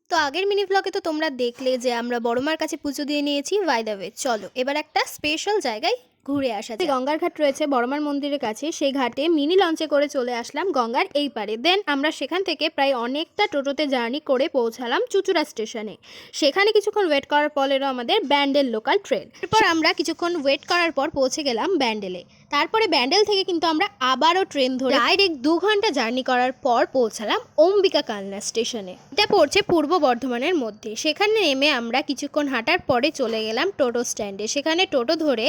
তো আগের মিনি ব্লগে তো তোমরা দেখলে যে আমরা বড়মার কাছে পুজো দিয়ে নিয়েছি। বাই দ্য ওয়ে, চলো এবার একটা স্পেশাল জায়গায় ঘুরে আসা যায়। গঙ্গার ঘাট রয়েছে বড়মার মন্দিরের কাছে, সেই ঘাটে মিনি লঞ্চে করে চলে আসলাম গঙ্গার এই পারে। দেন আমরা সেখান থেকে প্রায় অনেকটা টোটোতে জার্নি করে পৌঁছালাম চুচুড়া স্টেশনে। সেখানে কিছুক্ষণ ওয়েট করার পর এলো আমাদের ব্যান্ডেল লোকাল ট্রেন। এরপর আমরা কিছুক্ষণ ওয়েট করার পর পৌঁছে গেলাম ব্যান্ডেলে। তারপরে ব্যান্ডেল থেকে কিন্তু আমরা আবারও ট্রেন ধরে ডাইরেক্ট 2 ঘন্টা জার্নি করার পর পৌঁছালাম অম্বিকা কালনা স্টেশনে। এটা পড়ছে পূর্ব বর্ধমানের মধ্যে। সেখানে নেমে আমরা কিছুক্ষণ হাঁটার পরে চলে গেলাম টোটো স্ট্যান্ডে। সেখানে টোটো ধরে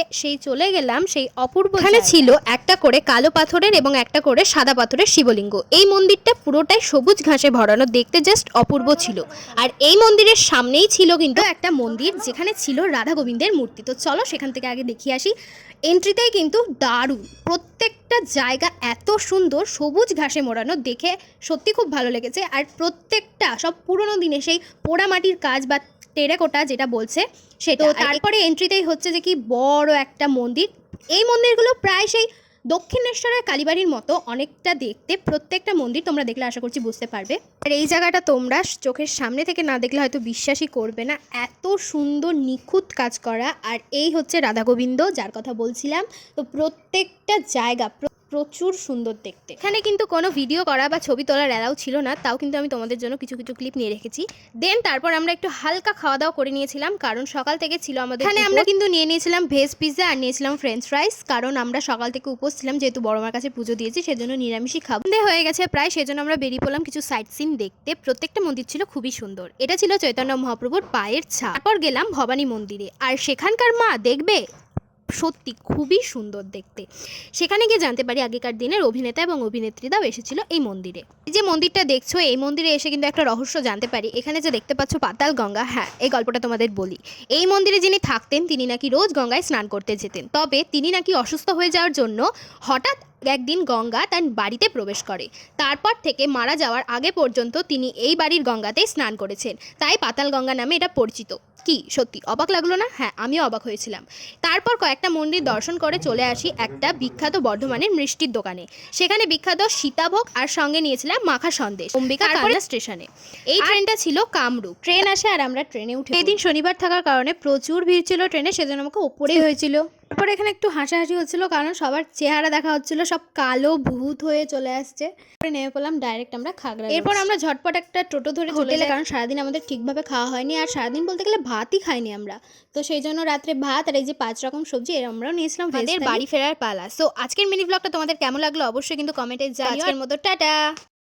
চলে গেলাম সেই অপূর্ব। এখানে ছিল একটা করে কালো পাথরের এবং একটা করে সাদা পাথরের শিবলিঙ্গ। এই মন্দিরটা পুরোটাই সবুজ ঘাসে ভরানো, দেখতে জাস্ট অপূর্ব ছিল। আর এই মন্দিরের সামনেই ছিল কিন্তু একটা মন্দির যেখানে ছিল রাধা গোবিন্দের মূর্তি। তো চলো সেখান থেকে আগে দেখিয়ে আসি। এন্ট্রিতেই কিন্তু দারুণ, প্রত্যেকটা জায়গা এত সুন্দর সবুজ ঘাসে মোড়ানো, দেখে সত্যি খুব ভালো লেগেছে। আর প্রত্যেকটা সব পুরনো দিনে সেই পোড়ামাটির কাজ বা টেরাকোটা যেটা বলছে সেটা। তারপরে এন্ট্রিতেই হচ্ছে যে কি বড় একটা মন্দির। এই মন্দিরগুলো প্রায় সেই দক্ষিণেশ্বরের কালীবাড়ির মতো অনেকটা দেখতে। প্রত্যেকটা মন্দির তোমরা দেখলে আশা করছি বুঝতে পারবে। আর এই জায়গাটা তোমরা চোখের সামনে থেকে না দেখলে হয়তো বিশ্বাসই করবে না, এত সুন্দর নিখুঁত কাজ করা। আর এই হচ্ছে রাধা গোবিন্দ যার কথা বলছিলাম। তো প্রত্যেকটা জায়গা প্রচুর সুন্দর দেখতে। এখানে কিন্তু কোনো ভিডিও করা বা ছবি তোলার অ্যালাউ ছিল না, তাও কিন্তু আমি তোমাদের জন্য কিছু কিছু ক্লিপ নিয়ে রেখেছি। দেন তারপর আমরা একটু হালকা খাওয়া দাওয়া করে নিয়েছিলাম, কারণ সকাল থেকে ছিল আমাদের। এখানে আমরা কিন্তু নিয়ে নিয়েছিলাম ভেজ পিৎজা আর নিয়েছিলাম ফ্রেঞ্চ ফ্রাইস, কারণ আমরা সকাল থেকে উপোস ছিলাম, যেহেতু বড়মার কাছে পুজো দিয়েছি সেজন্য নিরামিষই খাবো হয়ে গেছে প্রায়। সেজন্য আমরা বেরিয়ে পড়লাম কিছু সাইট সিন দেখতে। প্রত্যেকটা মন্দির ছিল খুবই সুন্দর। এটা ছিল চৈতন্য মহাপ্রভুর পায়ের ছাপ। তারপর গেলাম ভবানী মন্দিরে, আর সেখানকার মা দেখবে সত্যি খুবই সুন্দর দেখতে। সেখানে গিয়ে জানতে পারি আগেকার দিনের অভিনেতা এবং অভিনেত্রীরাও এসেছিল এই মন্দিরে। এই যে মন্দিরটা দেখছো, এই মন্দিরে এসে কিন্তু একটা রহস্য জানতে পারি। এখানে যে দেখতে পাচ্ছ পাতাল গঙ্গা, হ্যাঁ এই গল্পটা তোমাদের বলি। এই মন্দিরে যিনি থাকতেন তিনি নাকি রোজ গঙ্গায় স্নান করতে যেতেন। তবে তিনি নাকি অসুস্থ হয়ে যাওয়ার জন্য হঠাৎ একদিন গঙ্গা তার বাড়িতে প্রবেশ করে। তারপর থেকে মারা যাওয়ার আগে পর্যন্ত তিনি এই বাড়ির গঙ্গাতেই স্নান করেছেন, তাই পাতাল গঙ্গা নামে এটা পরিচিত। কি সত্যি অবাক লাগলো না? হ্যাঁ, আমিও অবাক হয়েছিলাম। তারপর কয়েকটা মন্দির দর্শন করে চলে আসি একটা বিখ্যাত বর্ধমানের মিষ্টির দোকানে। সেখানে বিখ্যাত সীতাভোগ আর সঙ্গে নিয়েছিলাম মাখা সন্দেশ অম্বিকা কালনা স্টেশনে। এই ট্রেনটা ছিল কামরূপ। ট্রেন আসে আর আমরা ট্রেনে উঠে। এই দিন শনিবার থাকার কারণে প্রচুর ভিড় ছিল ট্রেনে, সেজন্য আমাকে ওপরেই হয়েছিল। তারপর এখানে একটু হাসাহাসি হচ্ছিল, কারণ সবার চেহারা দেখা হচ্ছিল সব কালো ভূত হয়ে চলে আসছে। নেমে পড়লাম ডাইরেক্ট আমরা খাগড়া। এরপর আমরা ঝটপট একটা টোটো ধরে চলে এলাম, কারণ সারাদিন আমাদের ঠিকভাবে খাওয়া হয়নি। আর সারাদিন বলতে গেলে ভাতই খাইনি আমরা। তো সেই জন্য রাত্রে ভাত আর এই যে 5 রকম সবজি আমরাও নিয়েছিলাম। আমাদের বাড়ি ফেরার পালা। সো আজকের মিনি ব্লগটা তোমাদের কেমন লাগলো অবশ্যই কিন্তু কমেন্টে জানিও। আজকের মতো টাটা।